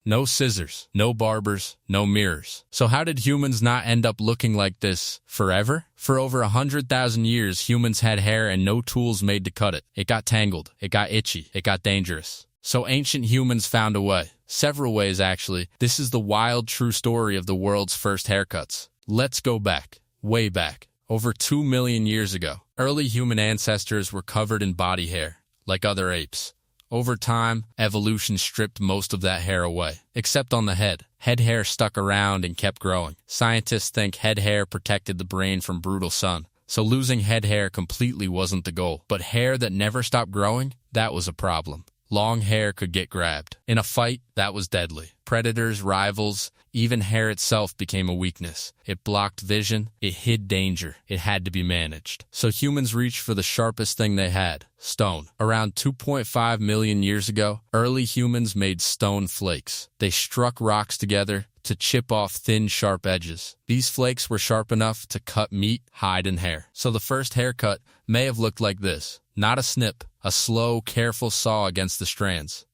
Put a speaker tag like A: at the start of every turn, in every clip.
A: No scissors, no barbers, no mirrors. So how did humans not end up looking like this forever? For over 100,000 years, humans had hair and no tools made to cut it. It got tangled, it got itchy, it got dangerous. So ancient humans found a way. Several ways, actually. This is the wild, true story of the world's first haircuts. Let's go back, way back. Over 2 million years ago, early human ancestors were covered in body hair, like other apes. Over time, evolution stripped most of that hair away, except on the head. Head hair stuck around and kept growing. Scientists think head hair protected the brain from brutal sun, so losing head hair completely wasn't the goal. But hair that never stopped growing, that was a problem. Long hair could get grabbed. In a fight, that was deadly. Predators, rivals, even hair itself became a weakness. It blocked vision, it hid danger, it had to be managed. So humans reached for the sharpest thing they had, stone. Around 2.5 million years ago, early humans made stone flakes. They struck rocks together to chip off thin, sharp edges. These flakes were sharp enough to cut meat, hide, and hair. So the first haircut may have looked like this. Not a snip, a slow, careful saw against the strands.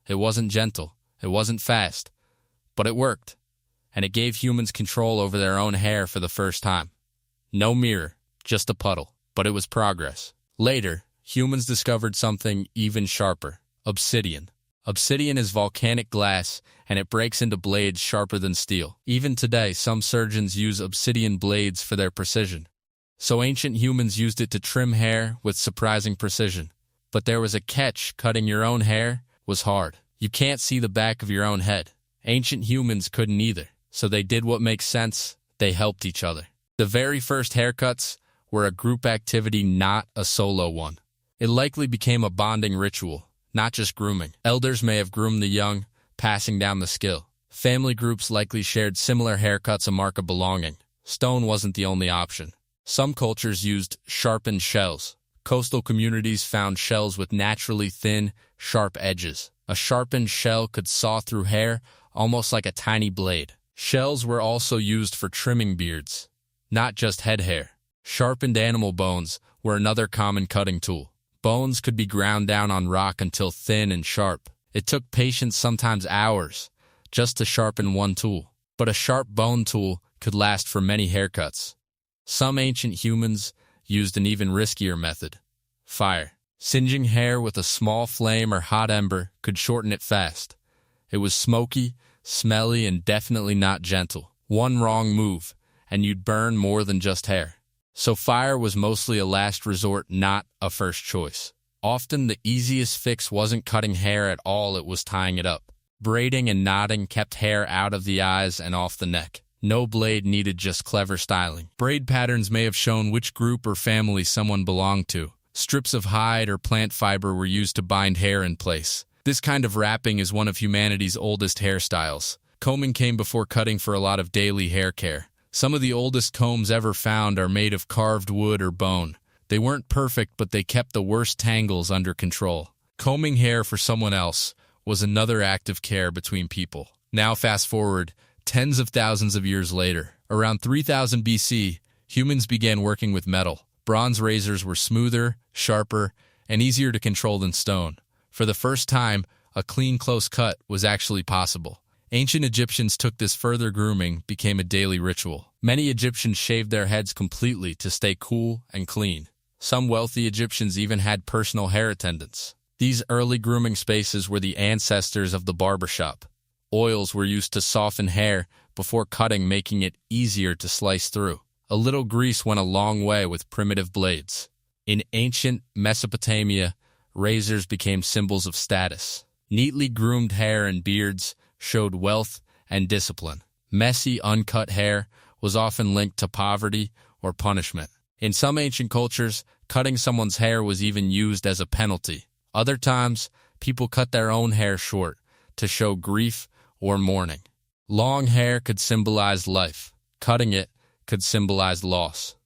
A: It wasn't gentle, it wasn't fast, but it worked. And it gave humans control over their own hair for the first time. No mirror, just a puddle, but it was progress. Later, humans discovered something even sharper, obsidian. Obsidian is volcanic glass, and it breaks into blades sharper than steel. Even today, some surgeons use obsidian blades for their precision. So ancient humans used it to trim hair with surprising precision. But there was a catch: cutting your own hair was hard. You can't see the back of your own head. Ancient humans couldn't either. So they did what makes sense: they helped each other. The very first haircuts were a group activity, not a solo one. It likely became a bonding ritual, not just grooming. Elders may have groomed the young, passing down the skill. Family groups likely shared similar haircuts, a mark of belonging. Stone wasn't the only option. Some cultures used sharpened shells. Coastal communities found shells with naturally thin, sharp edges. A sharpened shell could saw through hair almost like a tiny blade. Shells were also used for trimming beards, not just head hair. Sharpened animal bones were another common cutting tool. Bones could be ground down on rock until thin and sharp. It took patience, sometimes hours, just to sharpen one tool. But a sharp bone tool could last for many haircuts. Some ancient humans used an even riskier method: fire. Singeing hair with a small flame or hot ember could shorten it fast. It was smoky, smelly, and definitely not gentle. One wrong move, and you'd burn more than just hair. So fire was mostly a last resort, not a first choice. Often the easiest fix wasn't cutting hair at all, it was tying it up. Braiding and knotting kept hair out of the eyes and off the neck. No blade needed, just clever styling. Braid patterns may have shown which group or family someone belonged to. Strips of hide or plant fiber were used to bind hair in place. This kind of wrapping is one of humanity's oldest hairstyles. Combing came before cutting for a lot of daily hair care. Some of the oldest combs ever found are made of carved wood or bone. They weren't perfect, but they kept the worst tangles under control. Combing hair for someone else was another act of care between people. Now fast forward tens of thousands of years later. Around 3000 BC, humans began working with metal. Bronze razors were smoother, sharper, and easier to control than stone. For the first time, a clean, close cut was actually possible. Ancient Egyptians took this further. Grooming became a daily ritual. Many Egyptians shaved their heads completely to stay cool and clean. Some wealthy Egyptians even had personal hair attendants. These early grooming spaces were the ancestors of the barbershop. Oils were used to soften hair before cutting, making it easier to slice through. A little grease went a long way with primitive blades. In ancient Mesopotamia, razors became symbols of status. Neatly groomed hair and beards showed wealth and discipline. Messy, uncut hair was often linked to poverty or punishment. In some ancient cultures, cutting someone's hair was even used as a penalty. Other times, people cut their own hair short to show grief or mourning. Long hair could symbolize life. Cutting it could symbolize loss.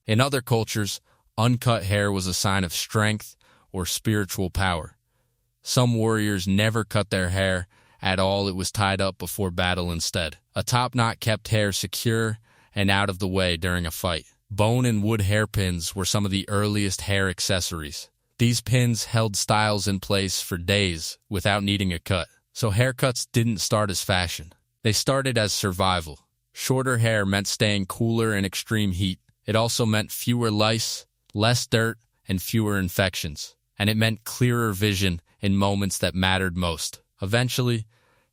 A: In other cultures, uncut hair was a sign of strength or spiritual power. Some warriors never cut their hair at all, it was tied up before battle instead. A top knot kept hair secure and out of the way during a fight. Bone and wood hairpins were some of the earliest hair accessories. These pins held styles in place for days without needing a cut. So haircuts didn't start as fashion. They started as survival. Shorter hair meant staying cooler in extreme heat. It also meant fewer lice, less dirt, and fewer infections. And it meant clearer vision in moments that mattered most. Eventually,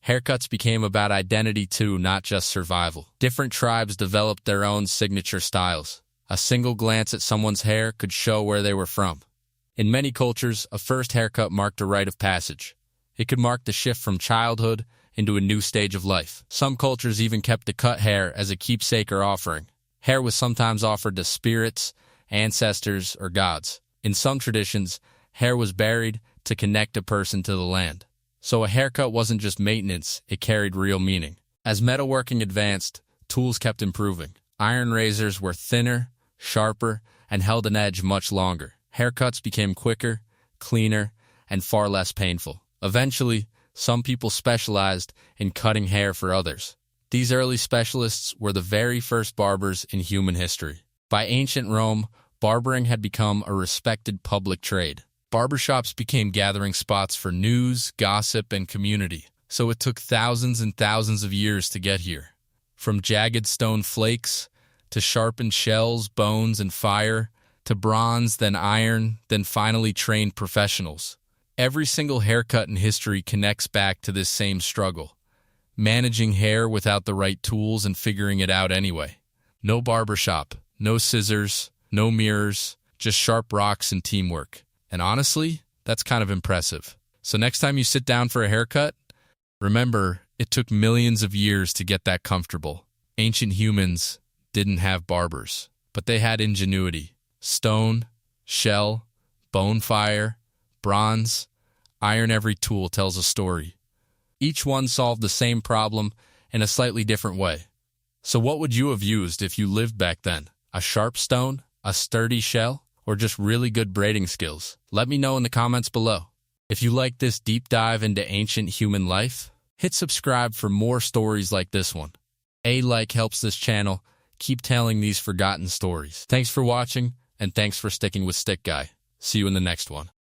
A: haircuts became about identity too, not just survival. Different tribes developed their own signature styles. A single glance at someone's hair could show where they were from. In many cultures, a first haircut marked a rite of passage. It could mark the shift from childhood into a new stage of life. Some cultures even kept the cut hair as a keepsake or offering. Hair was sometimes offered to spirits, ancestors, or gods. In some traditions, hair was buried to connect a person to the land. So a haircut wasn't just maintenance, it carried real meaning. As metalworking advanced, tools kept improving. Iron razors were thinner, sharper, and held an edge much longer. Haircuts became quicker, cleaner, and far less painful. Eventually, some people specialized in cutting hair for others. These early specialists were the very first barbers in human history. By ancient Rome, barbering had become a respected public trade. Barbershops became gathering spots for news, gossip, and community, so it took thousands and thousands of years to get here. From jagged stone flakes, to sharpened shells, bones, and fire, to bronze, then iron, then finally trained professionals. Every single haircut in history connects back to this same struggle. Managing hair without the right tools and figuring it out anyway. No barbershop, no scissors, no mirrors, just sharp rocks and teamwork. And honestly, that's kind of impressive. So next time you sit down for a haircut, remember, it took millions of years to get that comfortable. Ancient humans didn't have barbers, but they had ingenuity. Stone, shell, bone fire, bronze, iron, every tool tells a story. Each one solved the same problem in a slightly different way. So what would you have used if you lived back then? A sharp stone, a sturdy shell, or just really good braiding skills? Let me know in the comments below. If you like this deep dive into ancient human life, hit subscribe for more stories like this one. A like helps this channel keep telling these forgotten stories. Thanks for watching, and thanks for sticking with Stick Guy. See you in the next one.